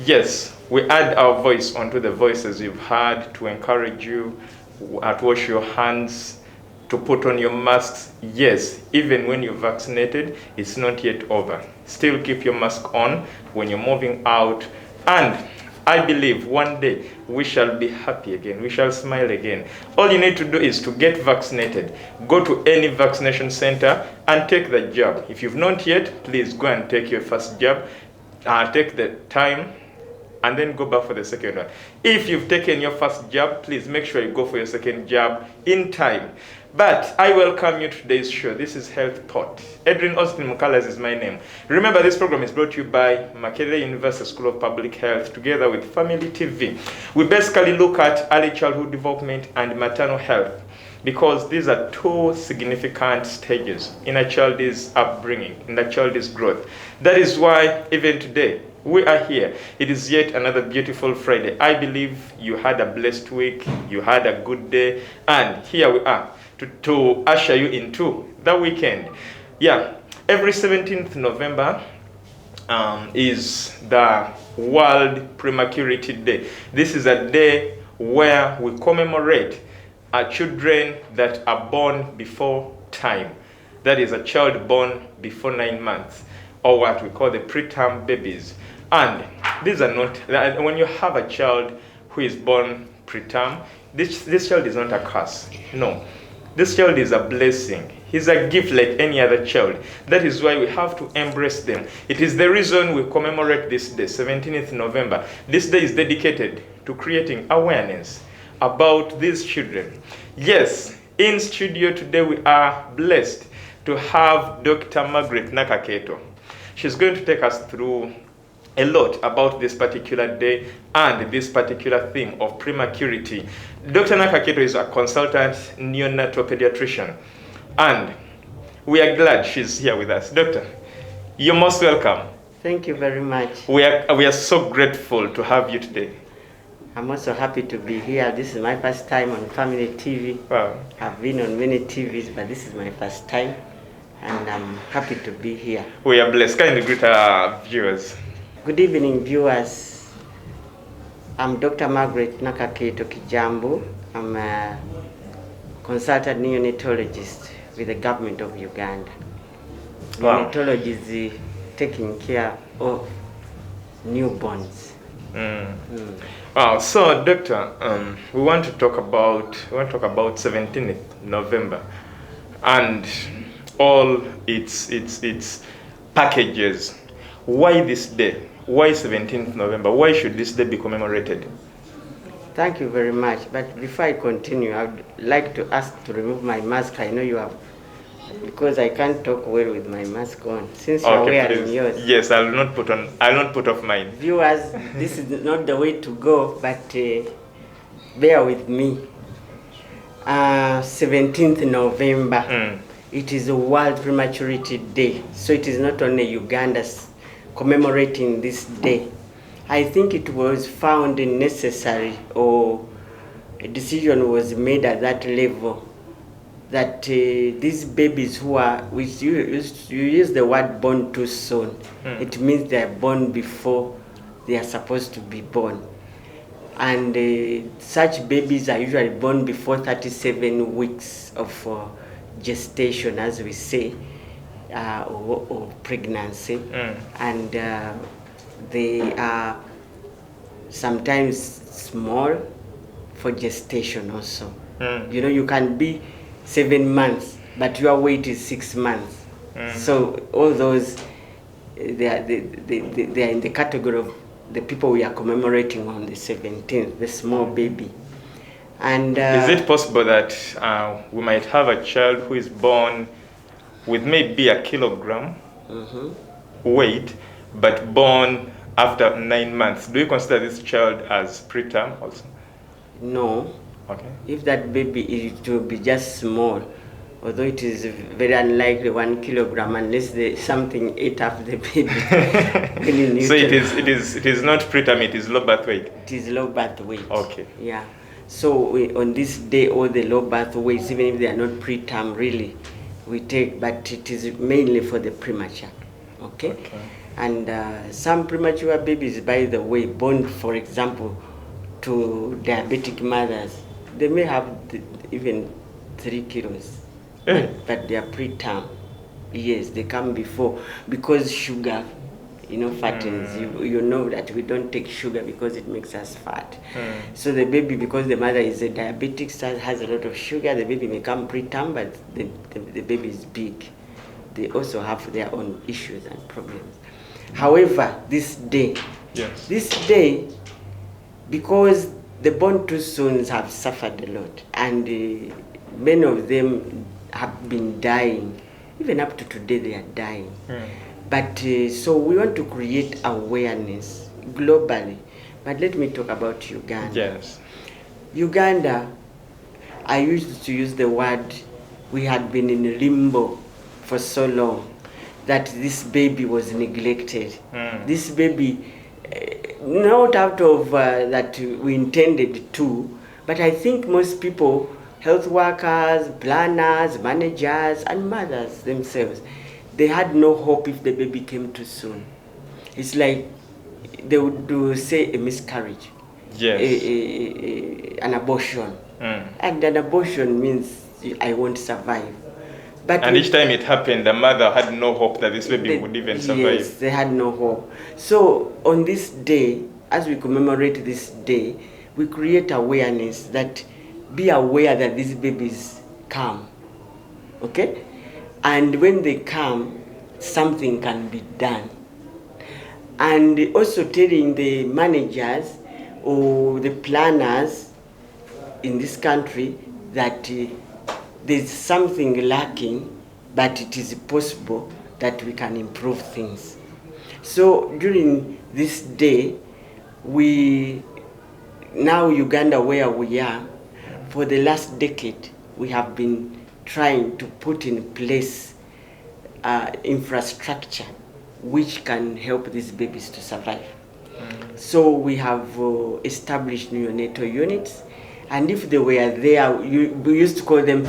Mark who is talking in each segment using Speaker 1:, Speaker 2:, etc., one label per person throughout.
Speaker 1: Yes, we add our voice onto the voices you've heard to encourage you to wash your hands, to put on your masks. Yes, even when you're vaccinated, it's not yet over. Still keep your mask on when you're moving out. And I believe one day we shall be happy again. We shall smile again. All you need to do is to get vaccinated. Go to any vaccination center and take the jab. If you've not yet, please go and take your first jab. Take the time and then go back for the second one. If you've taken your first jab, please make sure you go for your second jab in time. But I welcome you to today's show. This is Health Thought. Edwin Austin Mukalas is my name. Remember, this program is brought to you by Makerere University School of Public Health together with Family TV. We basically look at early childhood development and maternal health because these are two significant stages in a child's upbringing, in a child's growth. That is why even today, we are here. It is yet another beautiful Friday. I believe you had a blessed week, you had a good day, and here we are to usher you into the weekend. Yeah, every 17th November is the World Prematurity Day. This is a day where we commemorate children that are born before time. That is a child born before 9 months, or what we call the preterm babies. And these are not, when you have a child who is born preterm, this child is not a curse. No. This child is a blessing. He's a gift like any other child. That is why we have to embrace them. It is the reason we commemorate this day, 17th November. This day is dedicated to creating awareness about these children. Yes, in studio today we are blessed to have Dr. Margaret Nakakeeto. She's going to take us through a lot about this particular day and this particular theme of prematurity. Dr. Nakakeeto is a consultant neonatal pediatrician, and we are glad she's here with us. Doctor, you're most welcome.
Speaker 2: Thank you very much.
Speaker 1: We are so grateful to have you today.
Speaker 2: I'm also happy to be here. This is my first time on Family TV.
Speaker 1: Wow.
Speaker 2: I've been on many TVs, but this is my first time, and I'm happy to be here.
Speaker 1: We are blessed. Kindly greet our viewers.
Speaker 2: Good evening, viewers. I'm Dr. Margaret Nakakeeto Kijambu. I'm a consultant neonatologist with the government of Uganda.
Speaker 1: Wow.
Speaker 2: Neonatology is taking care of newborns.
Speaker 1: Wow. So, Doctor, we want to talk about 17th November and all its packages. Why this day? Why 17th November? Why should this day be commemorated?
Speaker 2: Thank you very much. But before I continue, I would like to ask to remove my mask. I know you have, because I can't talk well with my mask on. Since you're wearing yours.
Speaker 1: Yes, I'll not put off mine.
Speaker 2: Viewers, this is not the way to go, but bear with me. 17th November. It is a World Prematurity Day. So it is not only Uganda's commemorating this day. I think it was found necessary, or a decision was made at that level, that these babies who are, which you use the word born too soon, it means they are born before they are supposed to be born. And such babies are usually born before 37 weeks of gestation, as we say, or pregnancy, and they are sometimes small for gestation also. You know, you can be 7 months, but your weight is 6 months. So all those, they are in the category of the people we are commemorating on the 17th, the small baby. And
Speaker 1: is it possible that we might have a child who is born with maybe a kilogram weight, but born after 9 months? Do you consider this child as preterm also?
Speaker 2: No.
Speaker 1: Okay.
Speaker 2: If that baby, it will be just small, although it is very unlikely 1 kilogram unless something ate up the baby.
Speaker 1: So it is not preterm, it is low birth weight.
Speaker 2: It is low birth weight.
Speaker 1: Okay.
Speaker 2: Yeah. So on this day, all the low birth weights, even if they are not preterm, really, we take, but it is mainly for the premature Okay? And some premature babies, by the way, born, for example, to diabetic mothers, they may have even 3 kilos, but they are preterm. Yes, they come before, because sugar, fattens. You know that we don't take sugar because it makes us fat. So the baby, because the mother is a diabetic, has a lot of sugar, the baby may come preterm, but the baby is big. They also have their own issues and problems. However, this day, because the born too soon have suffered a lot, and many of them have been dying. Even up to today, they are dying. But so we want to create awareness globally. But let me talk about Uganda.
Speaker 1: Yes.
Speaker 2: Uganda, I used to use the word, we had been in limbo for so long that this baby was neglected. This baby, not out of that we intended to, but I think most people, health workers, planners, managers, and mothers themselves, they had no hope if the baby came too soon. It's like they would say a miscarriage, an abortion. And an abortion means I won't survive.
Speaker 1: And each time it happened, the mother had no hope that this baby would even survive.
Speaker 2: Yes, they had no hope. So on this day, as we commemorate this day, we create awareness that be aware that these babies come, okay? And when they come, something can be done. And also telling the managers or the planners in this country that there's something lacking, but it is possible that we can improve things. So during this day, now Uganda, where we are, for the last decade, we have been trying to put in place infrastructure which can help these babies to survive. So we have established neonatal units, and if they were there, we used to call them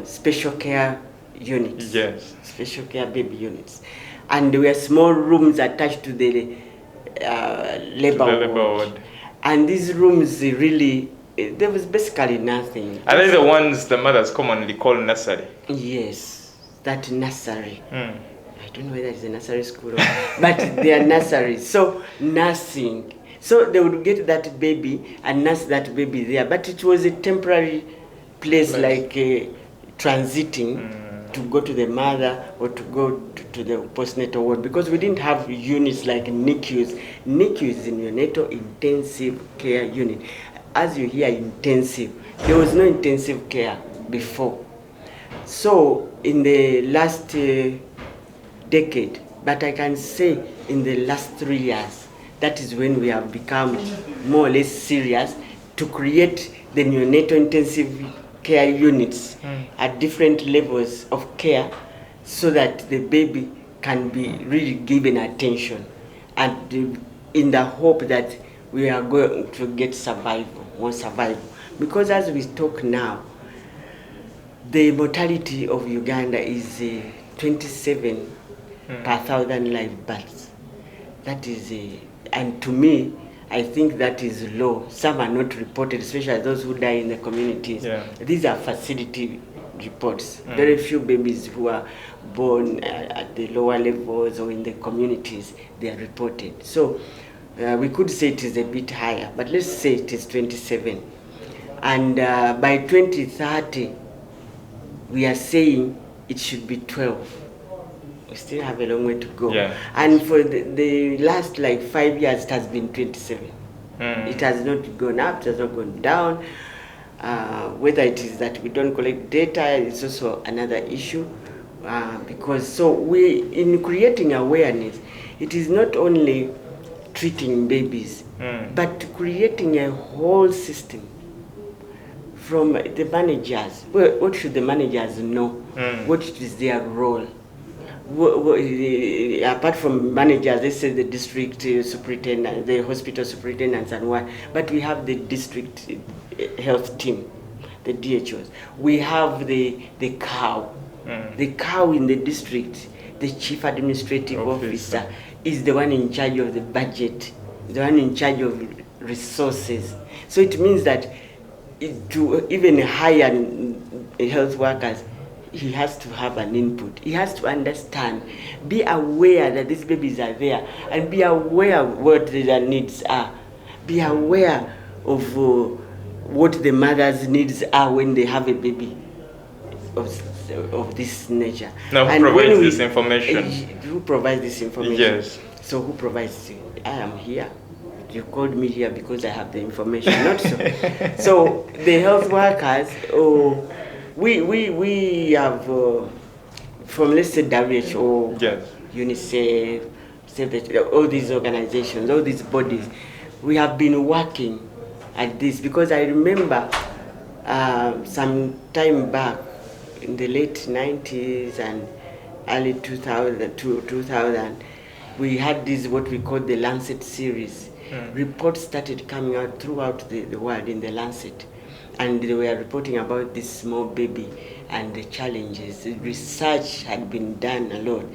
Speaker 2: special care units.
Speaker 1: Yes.
Speaker 2: Special care baby units. And there were small rooms attached to the labor ward. And these rooms really, there was basically nothing.
Speaker 1: Are they the ones the mothers commonly call nursery?
Speaker 2: Yes, that nursery. I don't know whether it's a nursery school, but they are nurseries. So nursing. So they would get that baby and nurse that baby there. But it was a temporary place, like transiting to go to the mother or to go to the postnatal ward, because we didn't have units like NICUs. NICU is in neonatal intensive care unit. As you hear intensive, there was no intensive care before. So in the last decade, but I can say in the last 3 years, that is when we have become more or less serious to create the neonatal intensive care units at different levels of care, so that the baby can be really given attention, and in the hope that we are going to get more survival. Because as we talk now, the mortality of Uganda is 27 per 1,000 live births. That is and to me, I think that is low. Some are not reported, especially those who die in the communities. These are facility reports. Very few babies who are born at the lower levels or in the communities, they are reported. So we could say it is a bit higher, but let's say it is 27. And by 2030, we are saying it should be 12. We still have a long way to go. And for the last 5 years, it has been 27. It has not gone up, it has not gone down. Whether it is that we don't collect data, it's also another issue. Because so in creating awareness, it is not only treating babies, but creating a whole system from the managers. What should the managers know? What is their role? Apart from managers, they say the district superintendent, the hospital superintendents and what, but we have the district health team, the DHOs. We have the cow. The cow in the district the chief administrative officer is the one in charge of the budget, the one in charge of resources. So it means that to even hire health workers, he has to have an input. He has to understand, be aware that these babies are there, and be aware of what their needs are. Be aware of what the mother's needs are when they have a baby of this nature.
Speaker 1: Now, who provides this information?
Speaker 2: Who provides this information?
Speaker 1: Yes.
Speaker 2: So who provides it? I am here. You called me here because I have the information, not so. So the health workers, we have from, let's say, WHO,
Speaker 1: yes,
Speaker 2: UNICEF, all these organizations, all these bodies, we have been working at this, because I remember some time back in the late 90s and early 2000, we had this, what we call the Lancet series. Reports started coming out throughout the world in the Lancet, and they were reporting about this small baby and the challenges. The research had been done a lot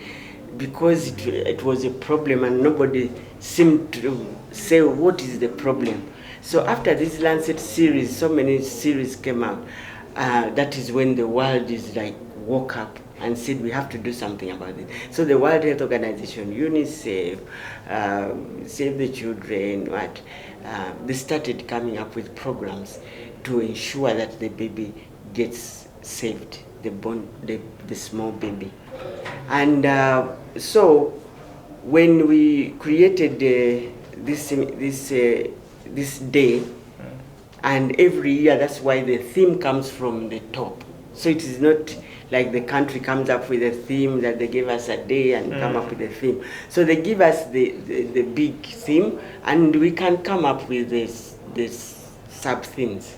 Speaker 2: because it was a problem, and nobody seemed to say what is the problem. So after this Lancet series, so many series came out. That is when the world is like woke up and said we have to do something about it. So the World Health Organization, UNICEF, Save the Children, they started coming up with programs to ensure that the baby gets saved, the small baby. And so when we created this day, and every year, that's why the theme comes from the top. So it is not like the country comes up with a theme that they give us a day and come up with a theme. So they give us the big theme, and we can come up with this sub-themes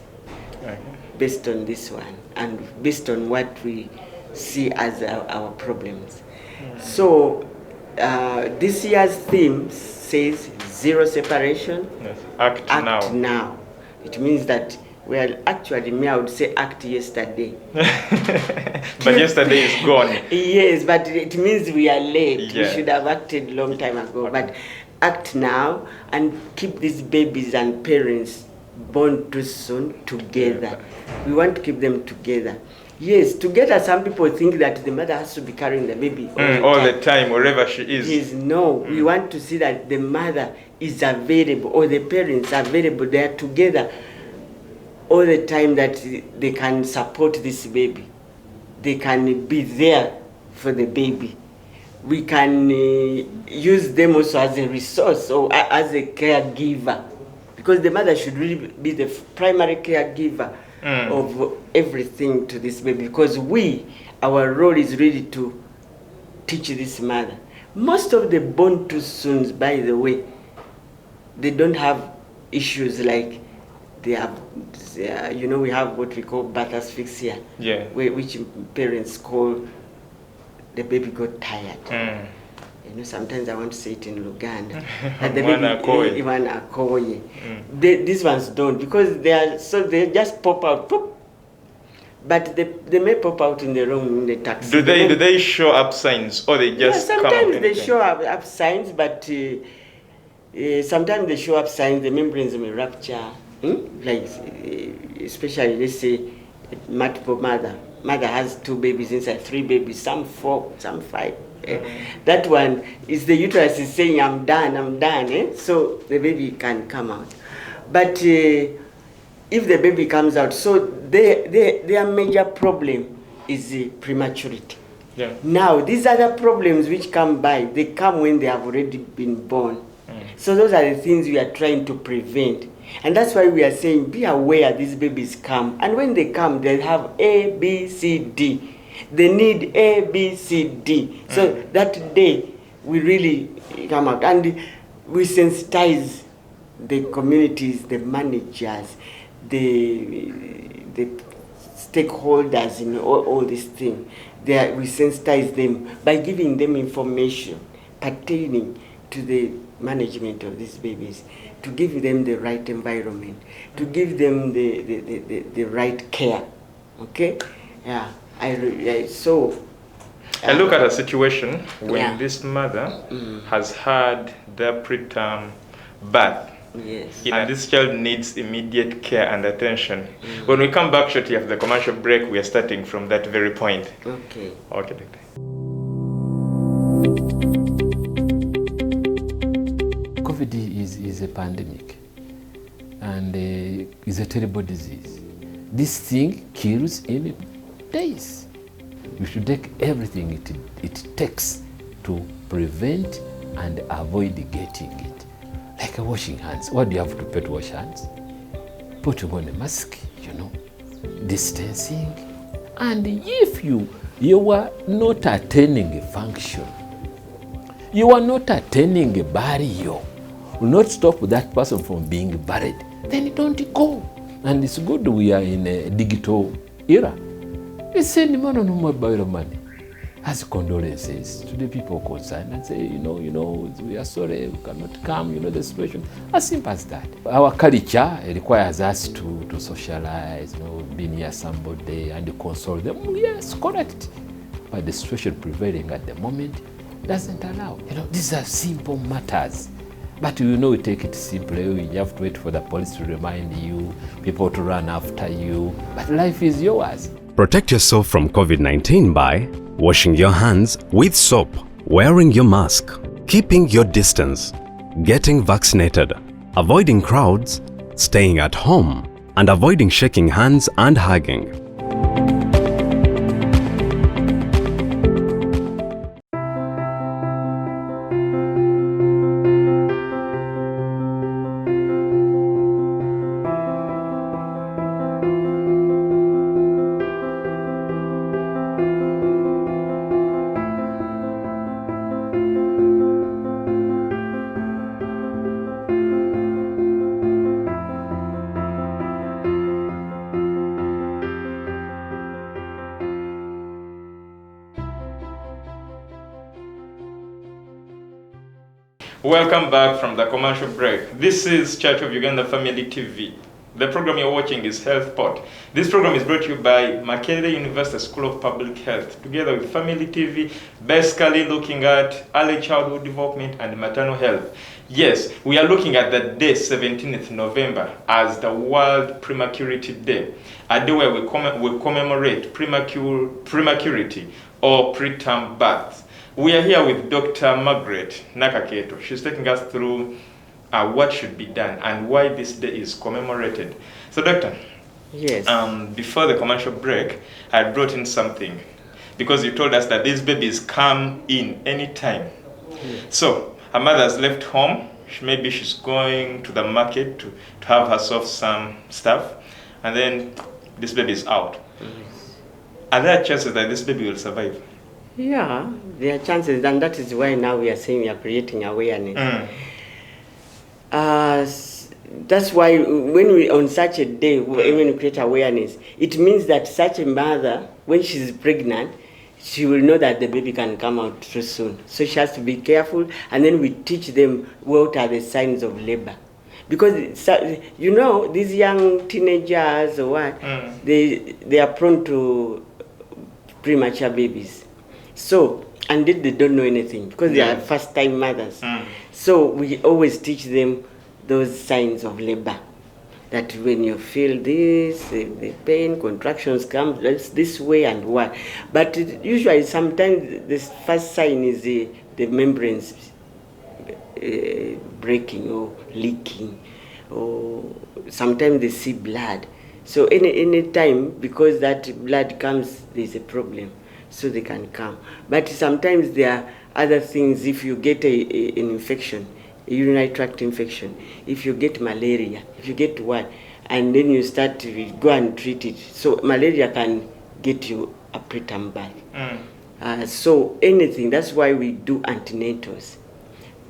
Speaker 2: based on this one and based on what we see as our problems. So this year's theme says zero separation.
Speaker 1: Yes. Act
Speaker 2: now. It means that, well, actually, me, I would say act yesterday.
Speaker 1: But yesterday is gone.
Speaker 2: Yes, but it means we are late.
Speaker 1: Yes.
Speaker 2: We should have acted long time ago. But act now and keep these babies and parents born too soon together. We want to keep them together. Yes, together, some people think that the mother has to be carrying the baby
Speaker 1: all the time, wherever she is.
Speaker 2: Yes, no. We want to see that the mother is available, or the parents are available. They are together all the time, that they can support this baby. They can be there for the baby. We can use them also as a resource or as a caregiver, because the mother should really be the primary caregiver of everything to this baby, because our role is really to teach this mother. Most of the born too soon, by the way, they don't have issues like they have, we have what we call birth asphyxia, which parents call the baby got tired. Sometimes I want to say it in Luganda. That the baby, these ones don't, because they just pop out, pop. But they may pop out in the room in the taxi. Do
Speaker 1: they show up signs, or they just
Speaker 2: sometimes they show up signs, but sometimes they show up signs. The membranes may rupture, like especially, let's say, multiple mother has 2 babies inside, 3 babies, some 4, some 5. That one is the uterus is saying, I'm done. So the baby can come out. But if the baby comes out, so their major problem is prematurity. Now, these other problems which come by, they come when they have already been born. So those are the things we are trying to prevent. And that's why we are saying, be aware these babies come. And when they come, they have A, B, C, D. They need A, B, C, D. So that day, we really come out. And we sensitize the communities, the managers, the stakeholders in all these things. We sensitize them by giving them information pertaining to the management of these babies, to give them the right environment, to give them the right care. Okay? Yeah.
Speaker 1: I look at a situation when
Speaker 2: Yeah.
Speaker 1: this mother has had their preterm birth.
Speaker 2: Yes.
Speaker 1: And this child needs immediate care and attention. When we come back shortly after the commercial break, we are starting from that very point.
Speaker 2: Okay.
Speaker 1: Okay, doctor.
Speaker 3: COVID is a pandemic and is a terrible disease. This thing kills in days. You should take everything it takes to prevent and avoid getting it. Like washing hands. What do you have to pay to wash hands? Putting on a mask, distancing. And if you are not attending a function, you are not attending a burial, will not stop that person from being buried, then don't go. And it's good we are in a digital era. We send money on mobile money as condolences to the people concerned and say, we are sorry, we cannot come, the situation. As simple as that. Our culture requires us to socialize, be near somebody and console them. Yes, correct. But the situation prevailing at the moment doesn't allow. These are simple matters. But we take it simply. You have to wait for the police to remind you, people to run after you. But life is yours.
Speaker 4: Protect yourself from COVID-19 by washing your hands with soap, wearing your mask, keeping your distance, getting vaccinated, avoiding crowds, staying at home, and avoiding shaking hands and hugging.
Speaker 1: Welcome back from the commercial break. This is Church of Uganda Family TV. The program you're watching is Health Pot. This program is brought to you by Makerere University School of Public Health, together with Family TV, basically looking at early childhood development and maternal health. Yes, we are looking at the day 17th November as the World Prematurity Day, a day where we commemorate prematurity or preterm birth. We are here with Dr. Margaret Nakakeeto. She's taking us through what should be done and why this day is commemorated. So, Doctor,
Speaker 2: Yes.
Speaker 1: Before the commercial break, I brought in something because you told us that these babies come in anytime. So, her mother's left home. Maybe she's going to the market to have herself some stuff, and then this baby is out. Are there chances that this baby will survive?
Speaker 2: Yeah, there are chances, and that is why now we are saying we are creating awareness. That's why when we on such a day, when we create awareness, it means that such a mother, when she's pregnant, she will know that the baby can come out too soon. So she has to be careful, and then we teach them what are the signs of labor. Because these young teenagers or what, they are prone to premature babies. So, and they don't know anything because they are first-time mothers. So we always teach them those signs of labor. That when you feel this, the pain, contractions come this way and what. But usually, sometimes the first sign is the membranes breaking or leaking, or sometimes they see blood. So any time, because that blood comes, there's a problem. So they can come. But sometimes there are other things. If you get an infection, a urinary tract infection, if you get malaria, if you get what, and then you start to go and treat it. So malaria can get you a preterm birth. So anything, that's why we do antenatals.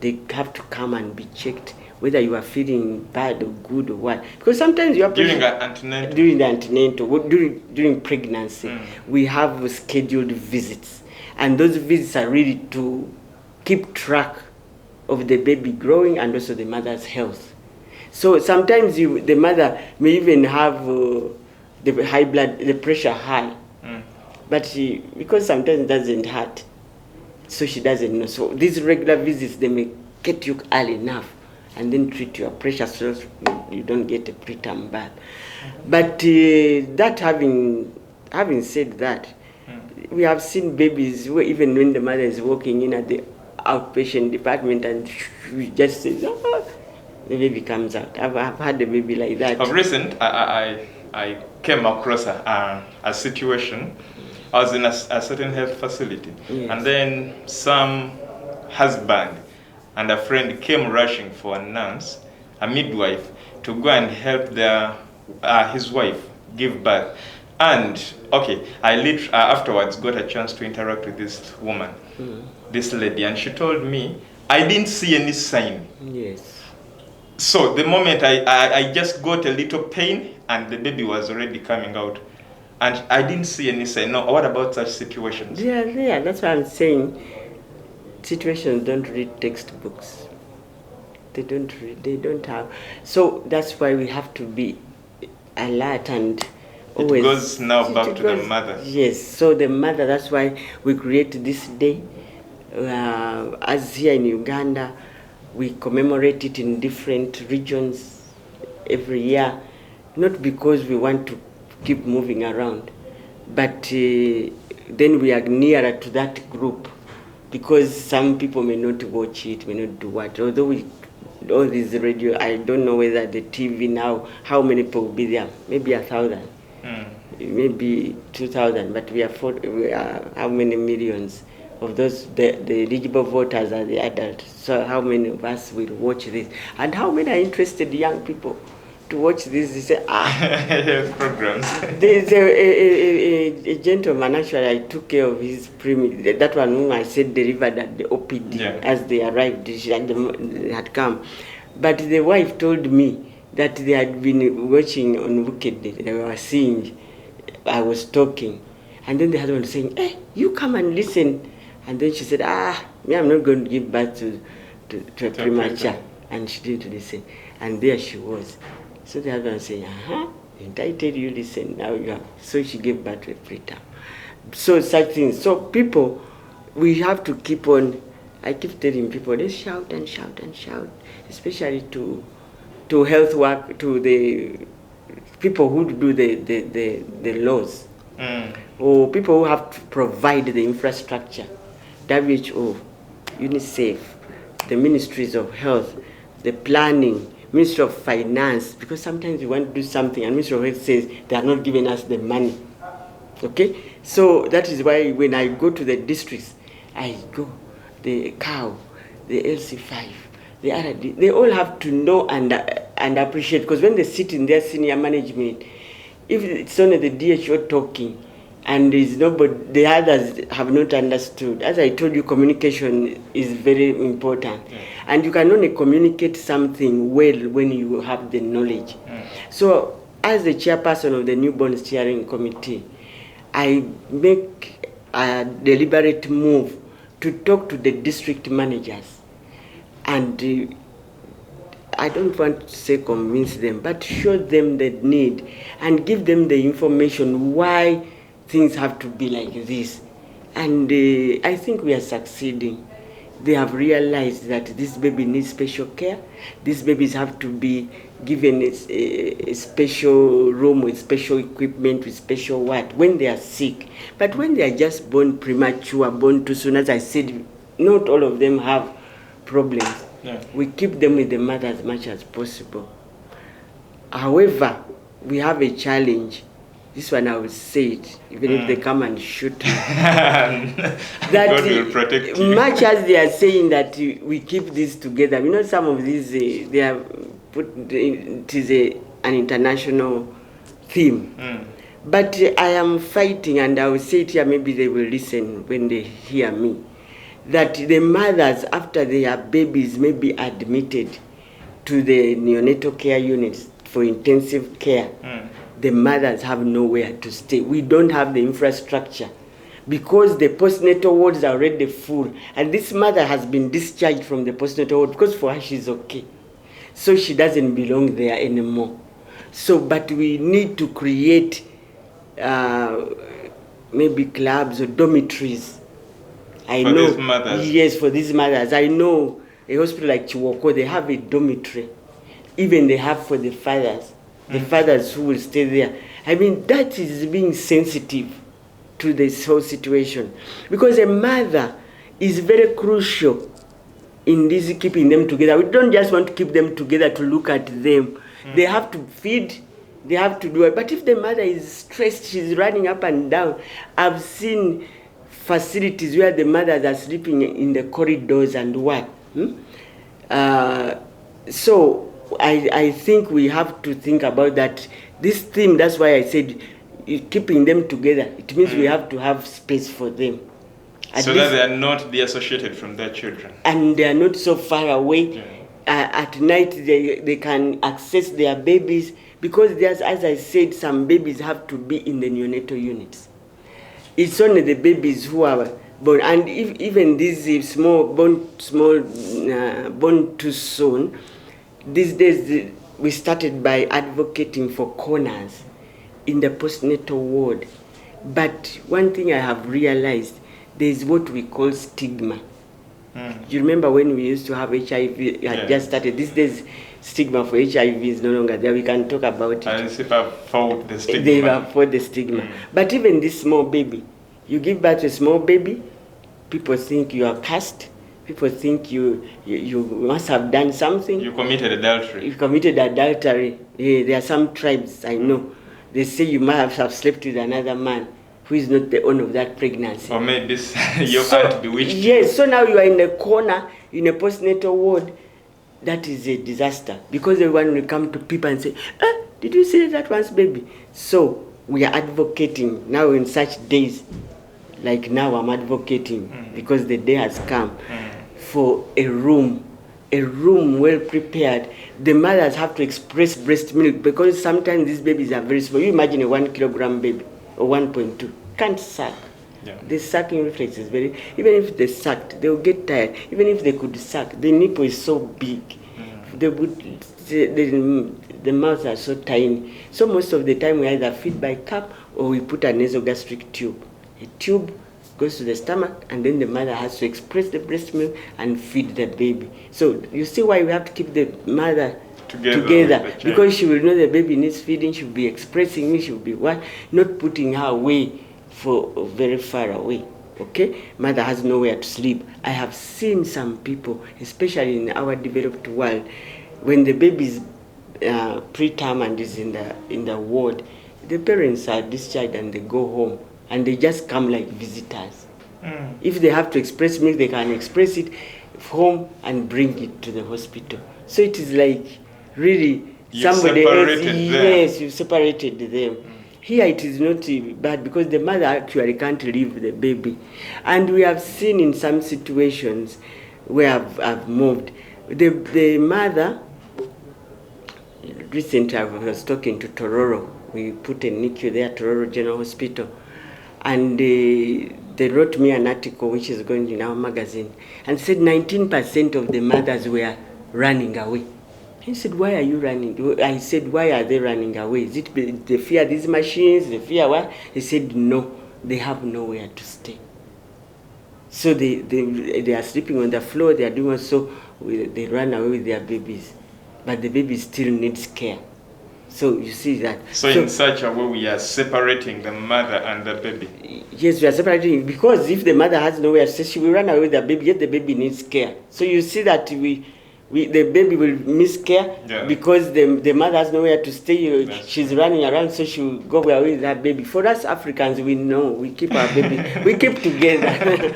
Speaker 2: They have to come and be checked, whether you are feeling bad or good or what. Because sometimes you have
Speaker 1: during the antenatal.
Speaker 2: During pregnancy, we have scheduled visits, and those visits are really to keep track of the baby growing and also the mother's health. So sometimes the mother may even have the pressure high, But because sometimes it doesn't hurt, so she doesn't know. So these regular visits, they may get you early enough and then treat your pressure so you don't get a preterm birth. But that having said that, we have seen babies where even when the mother is walking in at the outpatient department and she just says, oh, the baby comes out. I've had a baby like that.
Speaker 1: Of recent, I came across a situation. I was in a certain health facility,
Speaker 2: Yes.
Speaker 1: and then some husband and a friend came rushing for a nurse, a midwife, to go and help his wife give birth. And okay, I afterwards got a chance to interact with this woman, this lady, and she told me I didn't see any sign.
Speaker 2: Yes.
Speaker 1: So the moment I just got a little pain and the baby was already coming out. And I didn't see any sign. No, what about such situations?
Speaker 2: Yeah, that's what I'm saying. Situations don't read textbooks. They don't have. So that's why we have to be alert and always.
Speaker 1: It goes now back to the mother.
Speaker 2: Yes, so the mother, that's why we create this day. As here in Uganda, we commemorate it in different regions every year, not because we want to keep moving around, but then we are nearer to that group, because some people may not watch it, may not do what. Although all this radio, I don't know whether the TV now, how many people will be there? Maybe 1,000, maybe 2,000, but we are how many millions of those? The eligible voters are the adults. So how many of us will watch this? And how many are interested young people to watch this? They say,
Speaker 1: programs.
Speaker 2: There's a gentleman, actually, I took care of his that one whom I said delivered at the OPD. As they arrived, they had come. But the wife told me that they had been watching on Wicked. They were seeing, I was talking. And then the husband was saying, hey, you come and listen. And then she said, me, I'm not going to give birth to a premature. And she didn't listen. And there she was. So the husband saying, didn't I tell you, listen, now you have. So she gave birth to a preterm. So such things. So people, we have to keep on, I keep telling people, let's shout and shout and shout, especially to health work, to the people who do the laws, or people who have to provide the infrastructure, WHO, UNICEF, the ministries of health, the planning, Ministry of Finance, because sometimes we want to do something and Ministry of Health says they are not giving us the money. Okay? So that is why when I go to the districts, I go, the COW, the LC5, the RD, they all have to know and appreciate, because when they sit in their senior management, if it's only the DHO talking and there's nobody, the others have not understood. As I told you, communication is very important. And you can only communicate something well when you have the knowledge. So as the chairperson of the Newborn Steering Committee, I make a deliberate move to talk to the district managers. And I don't want to say convince them, but show them the need and give them the information why things have to be like this. And I think we are succeeding. They have realized that this baby needs special care. These babies have to be given a special room with special equipment, with special what, when they are sick. But when they are just born premature, born too soon, as I said, not all of them have problems. We keep them with the mother as much as possible. However, we have a challenge. This one I will say it, even if they come and shoot me. That
Speaker 1: God will protect you.
Speaker 2: Much as they are saying that we keep this together, you know, some of these, they have put, it is an international theme. But I am fighting, and I will say it here, maybe they will listen when they hear me, that the mothers, after their babies may be admitted to the neonatal care units for intensive care, the mothers have nowhere to stay. We don't have the infrastructure because the postnatal wards are already full. And this mother has been discharged from the postnatal ward because for her she's okay. So she doesn't belong there anymore. So, but we need to create maybe clubs or dormitories. I
Speaker 1: For
Speaker 2: know.
Speaker 1: these mothers.
Speaker 2: Yes, for these mothers. I know a hospital like Chiwoko, they have a dormitory. Even they have for the fathers. The fathers who will stay there. I mean, that is being sensitive to this whole situation. Because a mother is very crucial in this keeping them together. We don't just want to keep them together to look at them. They have to feed, they have to do it. But if the mother is stressed, she's running up and down. I've seen facilities where the mothers are sleeping in the corridors and what. So I think we have to think about that. This theme, that's why I said keeping them together. It means we have to have space for them.
Speaker 1: So that they are not deassociated from their children.
Speaker 2: And they are not so far away.
Speaker 1: Yeah.
Speaker 2: At night they can access their babies, because there's, as I said, some babies have to be in the neonatal units. It's only the babies who are born, and even these born too soon. These days we started by advocating for corners in the postnatal ward. But one thing I have realized, there is what we call stigma. You remember when we used to have HIV, had just started. These days, stigma for HIV is no longer there. We can talk about it.
Speaker 1: And people fought the stigma.
Speaker 2: They have fought the stigma. But even this small baby, you give birth to a small baby, people think you are cursed. People think you must have done something.
Speaker 1: You committed adultery.
Speaker 2: You committed adultery. There are some tribes I know. They say you might have slept with another man who is not the owner of that pregnancy.
Speaker 1: Or maybe your aunt bewitched you.
Speaker 2: Yes, so now you are in a corner, in a postnatal ward. That is a disaster, because everyone will come to people and say, did you see that one's baby? So we are advocating now in such days, like now I'm advocating, because the day has come, for a room well prepared. The mothers have to express breast milk, because sometimes these babies are very small. You imagine a 1 kilogram baby, or 1.2, can't suck.
Speaker 1: Yeah.
Speaker 2: The sucking reflex is very, even if they sucked, they'll get tired. Even if they could suck, the nipple is so big. They would, the mouths are so tiny. So most of the time we either feed by cup or we put a nasogastric tube. A tube goes to the stomach, and then the mother has to express the breast milk and feed the baby. So you see why we have to keep the mother together, because she will know the baby needs feeding. She'll be expressing it. She'll be not putting her away for very far away. Okay, mother has nowhere to sleep. I have seen some people, especially in our developed world, when the baby is preterm and is in the ward, the parents are discharged and they go home, and they just come like visitors. If they have to express milk, they can express it home and bring it to the hospital. So it is like really somebody else. Yes, you separated them. Here it is not bad, because the mother actually can't leave the baby. And we have seen in some situations where I've moved, the mother, recently I was talking to Tororo. We put a NICU there, Tororo General Hospital. And they wrote me an article which is going in our magazine, and said 19% of the mothers were running away. He said, why are you running? I said, why are they running away? Is it they fear these machines? They fear what? He said, no, they have nowhere to stay. So they are sleeping on the floor, they are doing so, they run away with their babies. But the baby still needs care. So you see that.
Speaker 1: So in such a way, we are separating the mother and the baby.
Speaker 2: Yes, we are separating, because if the mother has nowhere to stay, she will run away with the baby, yet the baby needs care. So you see that the baby will miss care, because the mother has nowhere to stay. She's running around, so she will go away with her baby. For us Africans, we know we keep our baby, we keep together.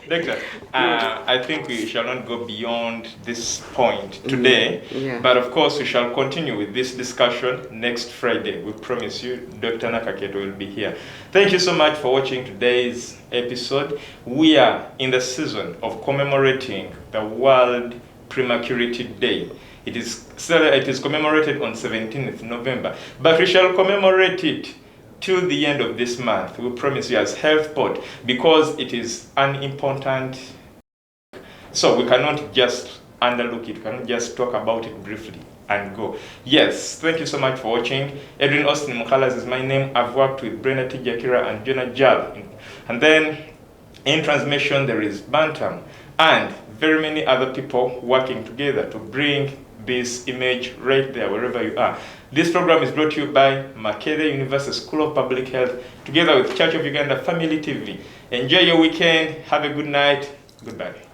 Speaker 2: Doctor,
Speaker 1: I think we shall not go beyond this point today, but of course we shall continue with this discussion next Friday. We promise you, Dr. Nakakeeto will be here. Thank you so much for watching today's episode. We are in the season of commemorating the World Prematurity Day. It is commemorated on 17th November, but we shall commemorate it till the end of this month. We promise you as HealthPod, because it is an important, so we cannot just underlook it, we cannot just talk about it briefly. and go. Yes, thank you so much for watching. Edwin Austin Mukalas is my name. I've worked with Brenda Tijakira and Jonah Jal. And then in transmission there is Bantam and very many other people working together to bring this image right there wherever you are. This program is brought to you by Makerere University School of Public Health together with Church of Uganda Family TV. Enjoy your weekend. Have a good night. Goodbye.